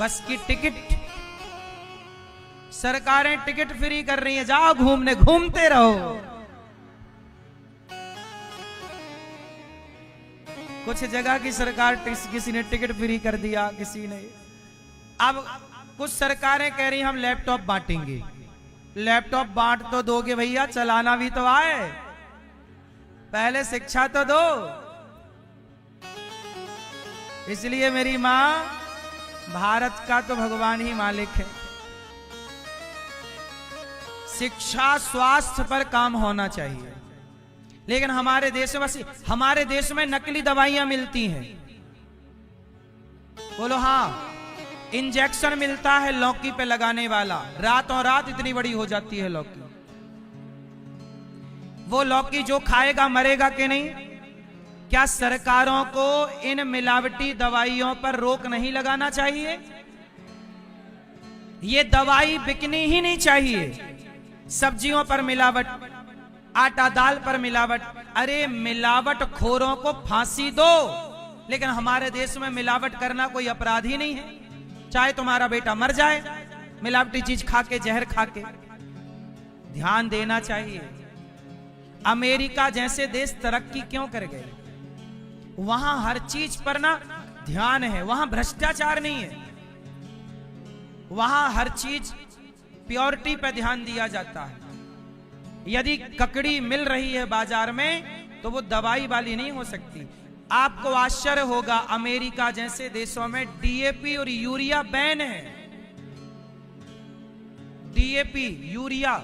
बस की टिकट सरकारें टिकट फ्री कर रही हैं, जाओ घूमने, घूमते रहो। कुछ जगह की सरकार किसी ने टिकट फ्री कर दिया, किसी ने। अब कुछ सरकारें कह रही हम लैपटॉप बांटेंगे। लैपटॉप बांट तो दोगे भैया, चलाना भी तो आए, पहले शिक्षा तो दो। इसलिए मेरी मां, भारत का तो भगवान ही मालिक है। शिक्षा स्वास्थ्य पर काम होना चाहिए, लेकिन हमारे देश में हमारे देश में नकली दवाइयां मिलती हैं। बोलो हाँ, इंजेक्शन मिलता है लौकी पे लगाने वाला, रातों रात इतनी बड़ी हो जाती है लौकी। वो लौकी जो खाएगा मरेगा कि नहीं? क्या सरकारों को इन मिलावटी दवाइयों पर रोक नहीं लगाना चाहिए? ये दवाई बिकनी ही नहीं चाहिए। सब्जियों पर मिलावट, आटा दाल पर मिलावट। अरे मिलावट खोरों को फांसी दो, लेकिन हमारे देश में मिलावट करना कोई अपराध ही नहीं है। चाहे तुम्हारा बेटा मर जाए मिलावटी चीज खा के, जहर खा के। ध्यान देना चाहिए। अमेरिका जैसे देश तरक्की क्यों कर गए? वहां हर चीज पर ना ध्यान है, वहां भ्रष्टाचार नहीं है, वहां हर चीज प्योरिटी पे ध्यान दिया जाता है। यदि ककड़ी मिल रही है बाजार में तो वो दवाई वाली नहीं हो सकती। आपको आश्चर्य होगा, अमेरिका जैसे देशों में डीएपी और यूरिया बैन है। डीएपी, यूरिया,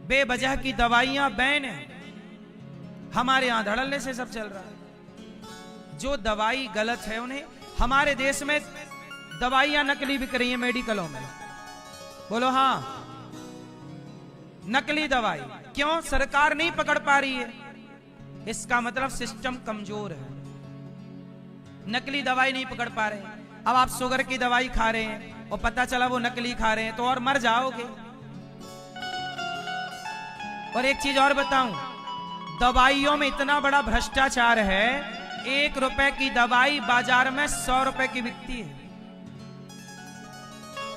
बेवजह की दवाइयां बैन है। हमारे यहां धड़ल्ले से सब चल रहा है। जो दवाई गलत है उन्हें, हमारे देश में दवाइयां नकली बिक रही है मेडिकलों में। बोलो हाँ, नकली दवाई क्यों? सरकार नहीं पकड़ पा रही है। इसका मतलब सिस्टम कमजोर है। नकली दवाई नहीं पकड़ पा रहे। अब आप शुगर की दवाई खा रहे हैं और पता चला वो नकली खा रहे हैं तो और मर जाओगे। और एक चीज और बताऊं, दवाइयों में इतना बड़ा भ्रष्टाचार है, 1 रुपए की दवाई बाजार में 100 रुपए की बिकती है।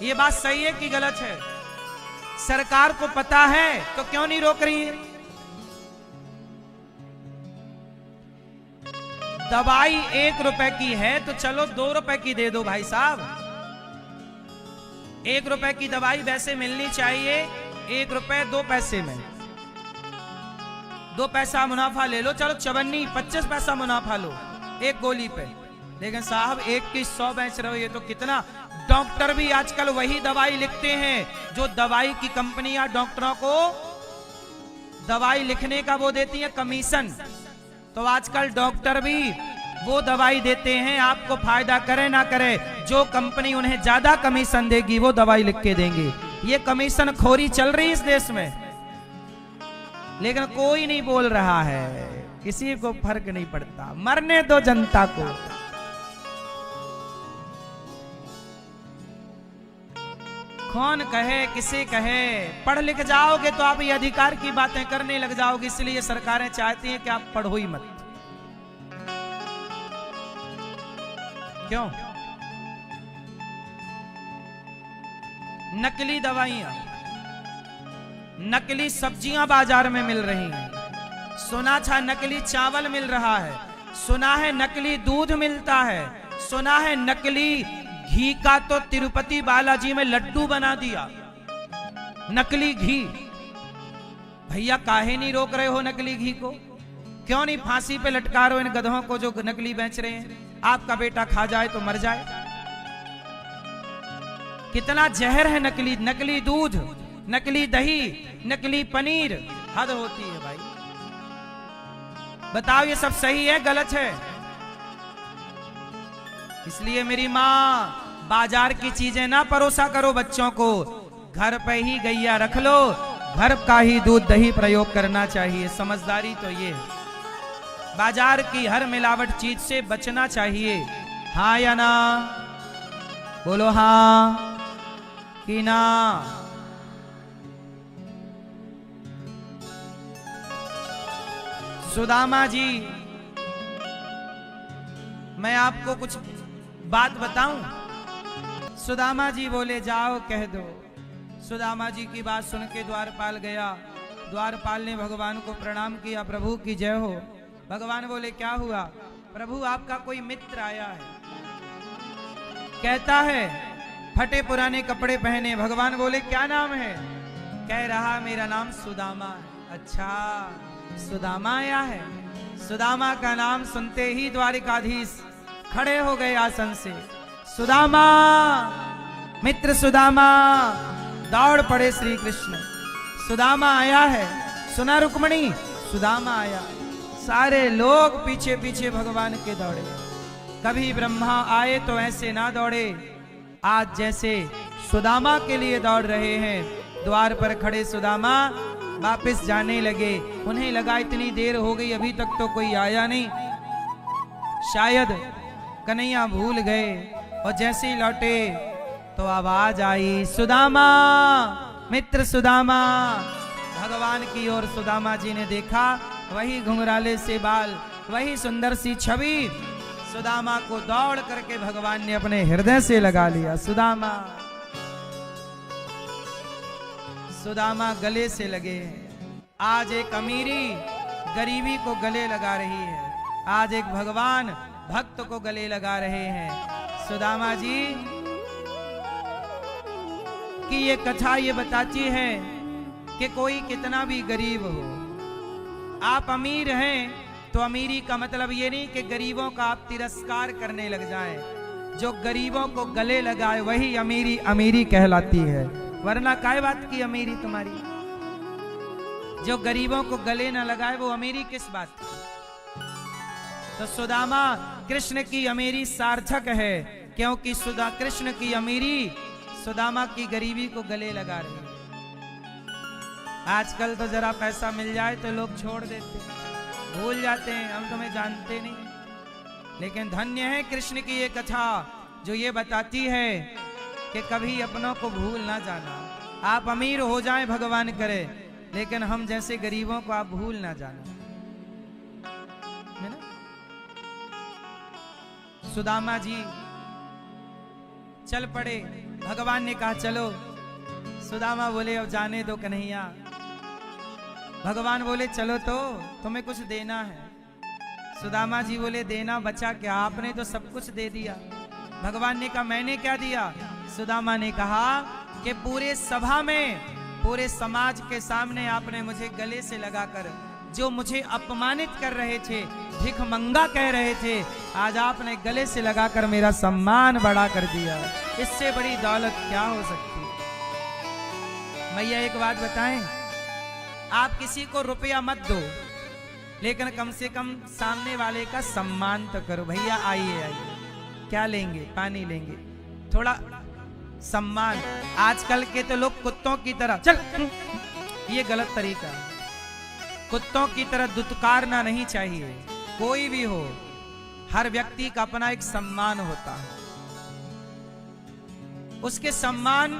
ये बात सही है कि गलत है? सरकार को पता है तो क्यों नहीं रोक रही है? दवाई 1 रुपए की है तो चलो 2 रुपए की दे दो भाई साहब। 1 रुपए की दवाई वैसे मिलनी चाहिए 1 रुपए 2 पैसे में। 2 पैसा मुनाफा ले लो, चलो चवन्नी 25 पैसा मुनाफा लो एक गोली पे। लेकिन साहब 1 की 100 बेच रहे हो, ये तो कितना। डॉक्टर भी आजकल वही दवाई लिखते हैं जो दवाई की कंपनियां डॉक्टरों को दवाई लिखने का वो देती है कमीशन। तो आजकल डॉक्टर भी वो दवाई देते हैं, आपको फायदा करे ना करे, जो कंपनी उन्हें ज्यादा कमीशन देगी वो दवाई लिख के देंगे। ये कमीशन खोरी चल रही है इस देश में, लेकिन कोई नहीं बोल रहा है, किसी को फर्क नहीं पड़ता। मरने दो जनता को। कौन कहे, किसे कहे? पढ़ लिख जाओगे तो आप ये अधिकार की बातें करने लग जाओगे। इसलिए सरकारें चाहती हैं कि आप पढ़ो ही मत। क्यों? नकली दवाइयां, नकली सब्जियां बाजार में मिल रही हैं। सुना था नकली चावल मिल रहा है, सुना है नकली दूध मिलता है, सुना है नकली घी का तो तिरुपति बालाजी में लड्डू बना दिया। नकली घी। भैया काहे नहीं रोक रहे हो नकली घी को? क्यों नहीं फांसी पे लटका रहे हो इन गधों को जो नकली बेच रहे हैं? आपका बेटा खा जाए तो मर जाए। कितना जहर है नकली। नकली दूध, नकली दही, नकली पनीर, हद होती है भाई। बताओ ये सब सही है गलत है? इसलिए मेरी मां, बाजार की चीजें ना परोसा करो बच्चों को। घर पे ही गैया रख लो, घर का ही दूध दही प्रयोग करना चाहिए। समझदारी तो ये है। बाजार की हर मिलावट चीज से बचना चाहिए। हाँ या ना? बोलो हाँ कि ना? सुदामा जी, मैं आपको कुछ बात बताऊं। सुदामा जी बोले जाओ कह दो। सुदामा जी की बात सुन के द्वारपाल गया। द्वारपाल ने भगवान को प्रणाम किया, प्रभु की जय हो। भगवान बोले क्या हुआ? प्रभु आपका कोई मित्र आया है, कहता है फटे पुराने कपड़े पहने। भगवान बोले क्या नाम है? कह रहा मेरा नाम सुदामा है। अच्छा सुदामा आया है। सुदामा का नाम सुनते ही द्वारिकाधीश खड़े हो गए आसन से। सुदामा, मित्र सुदामा। दौड़ पड़े श्री कृष्ण। सुदामा आया है, सुना रुक्मणी? सुदामा आया। सारे लोग पीछे पीछे भगवान के दौड़े। कभी ब्रह्मा आए तो ऐसे ना दौड़े, आज जैसे सुदामा के लिए दौड़ रहे हैं। द्वार पर खड़े सुदामा वापस जाने लगे। उन्हें लगा इतनी देर हो गई, अभी तक तो कोई आया नहीं, शायद कन्हैया भूल गए। और जैसे ही लौटे तो आवाज आई, सुदामा, मित्र सुदामा। भगवान की ओर सुदामा जी ने देखा, वही घुंघराले से बाल, वही सुंदर सी छवि। सुदामा को दौड़ करके भगवान ने अपने हृदय से लगा लिया। सुदामा, सुदामा गले से लगे हैं। आज एक अमीरी गरीबी को गले लगा रही है, आज एक भगवान भक्त को गले लगा रहे हैं। सुदामा जी की ये कथा ये बताती है कि कोई कितना भी गरीब हो, आप अमीर हैं तो अमीरी का मतलब ये नहीं कि गरीबों का आप तिरस्कार करने लग जाएं। जो गरीबों को गले लगाए वही अमीरी अमीरी कहलाती है, वरना काय बात की अमीरी तुम्हारी? जो गरीबों को गले ना लगाए वो अमीरी किस बात की? तो सुदामा कृष्ण की अमीरी सार्थक है, क्योंकि सुदा कृष्ण की अमीरी सुदामा की गरीबी को गले लगा रही है। आजकल तो जरा पैसा मिल जाए तो लोग छोड़ देते, भूल जाते हैं, हम तुम्हें जानते नहीं। लेकिन धन्य है कृष्ण की ये कथा जो ये बताती है कि कभी अपनों को भूल ना जाना। आप अमीर हो जाएं भगवान करे, लेकिन हम जैसे गरीबों को आप भूल ना जाना, है ना? सुदामा जी चल पड़े। भगवान ने कहा चलो। सुदामा बोले अब जाने दो कन्हैया। भगवान बोले चलो तो तुम्हें कुछ देना है। सुदामा जी बोले देना बचा क्या, आपने तो सब कुछ दे दिया। भगवान ने कहा मैंने क्या दिया? सुदामा ने कहा कि पूरे सभा में, पूरे समाज के सामने आपने मुझे गले से लगाकर, जो मुझे अपमानित कर रहे थे, भिखमंगा कह रहे थे, आज आपने गले से लगाकर मेरा सम्मान बढ़ा कर दिया। इससे बड़ी दौलत क्या हो सकती? मैया एक बात बताएं, आप किसी को रुपया मत दो, लेकिन कम से कम सामने वाले का सम्मान तो करो। भैया आइए आइए, क्या लेंगे? पानी लेंगे, थोड़ा सम्मान। आजकल के तो लोग कुत्तों की तरह, चल, ये गलत तरीका है। कुत्तों की तरह दुत्कारना नहीं चाहिए। कोई भी हो, हर व्यक्ति का अपना एक सम्मान होता है। उसके सम्मान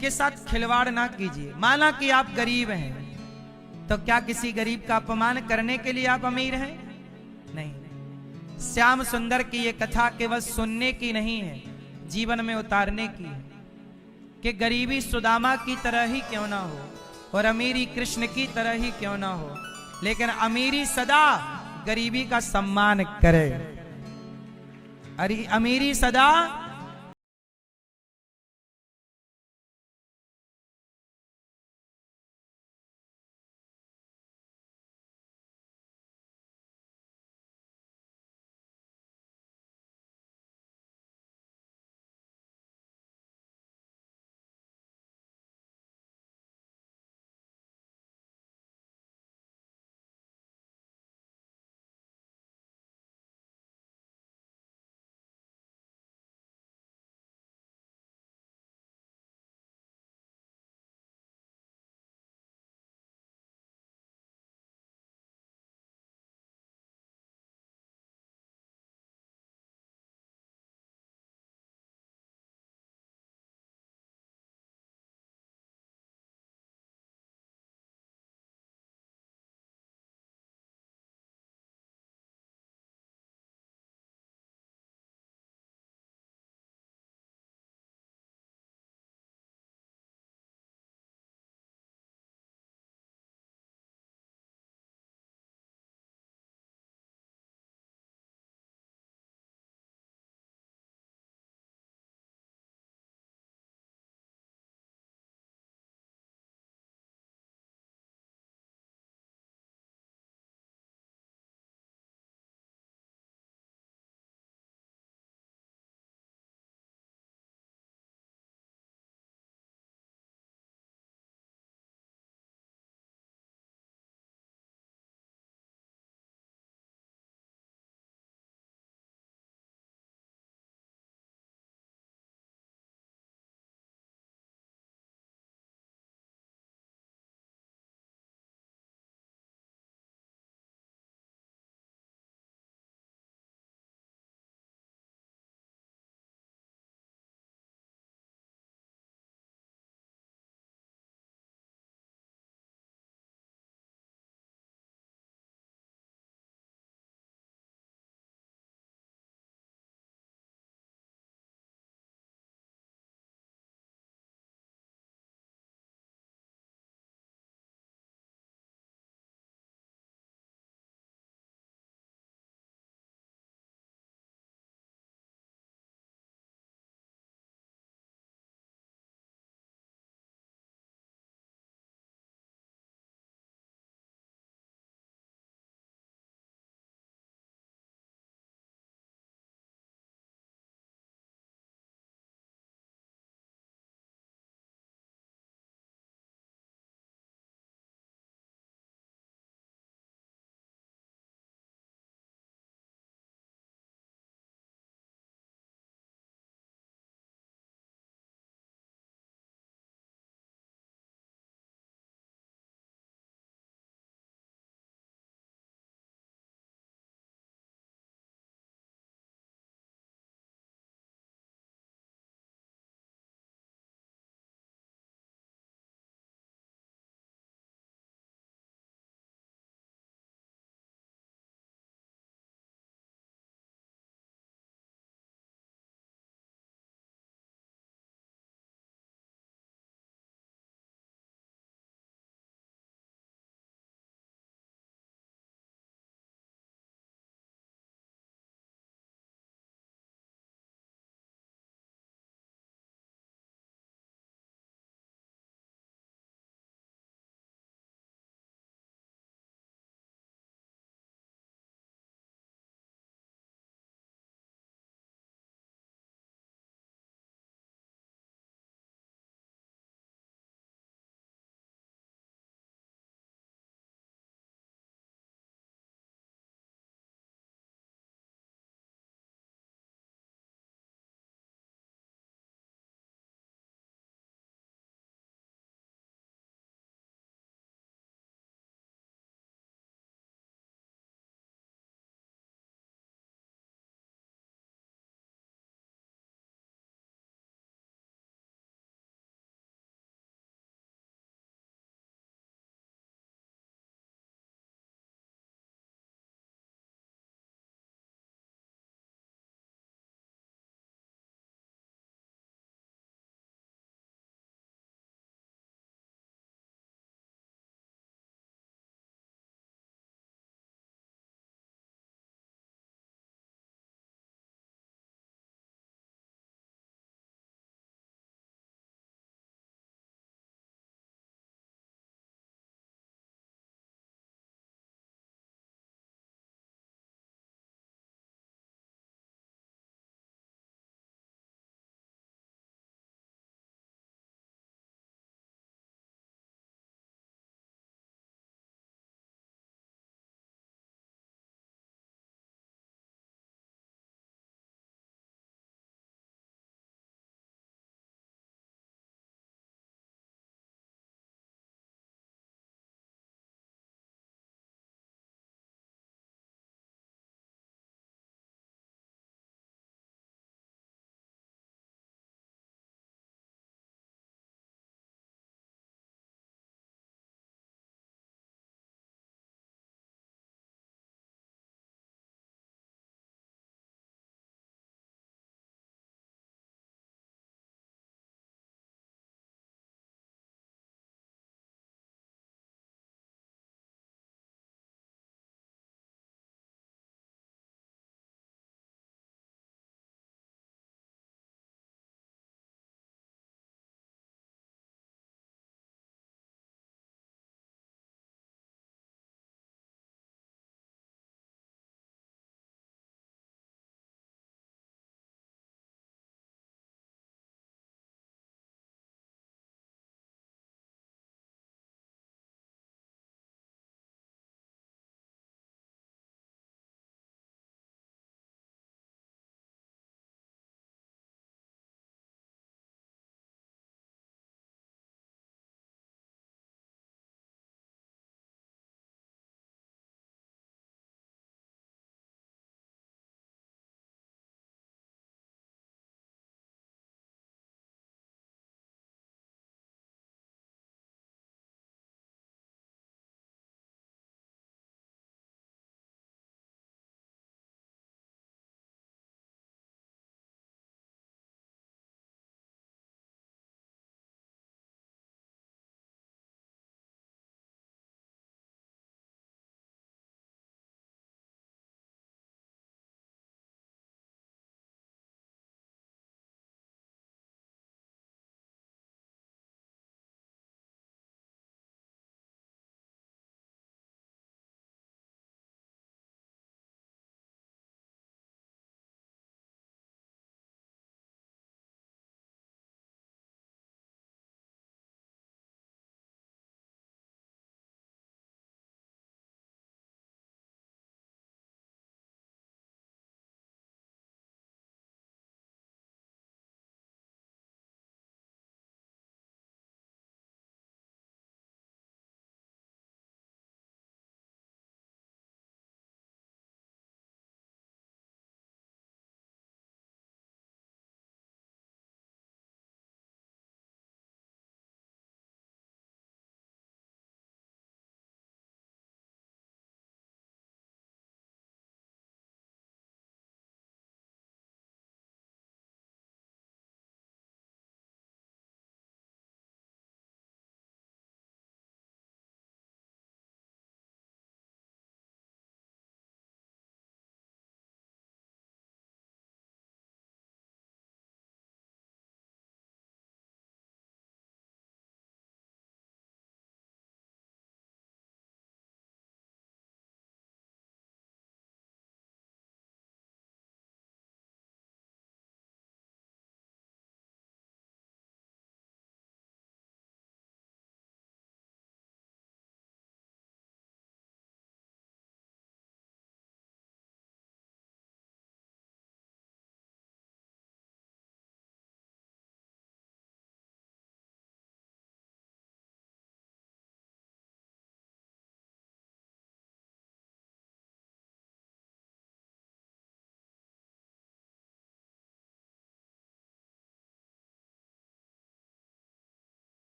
के साथ खिलवाड़ ना कीजिए। माना कि आप गरीब हैं, तो क्या किसी गरीब का अपमान करने के लिए आप अमीर हैं? नहीं। श्याम सुंदर की ये कथा केवल सुनने की नहीं है, जीवन में उतारने की है कि गरीबी सुदामा की तरह ही क्यों ना हो और अमीरी कृष्ण की तरह ही क्यों ना हो, लेकिन अमीरी सदा गरीबी का सम्मान करे। अरे अमीरी सदा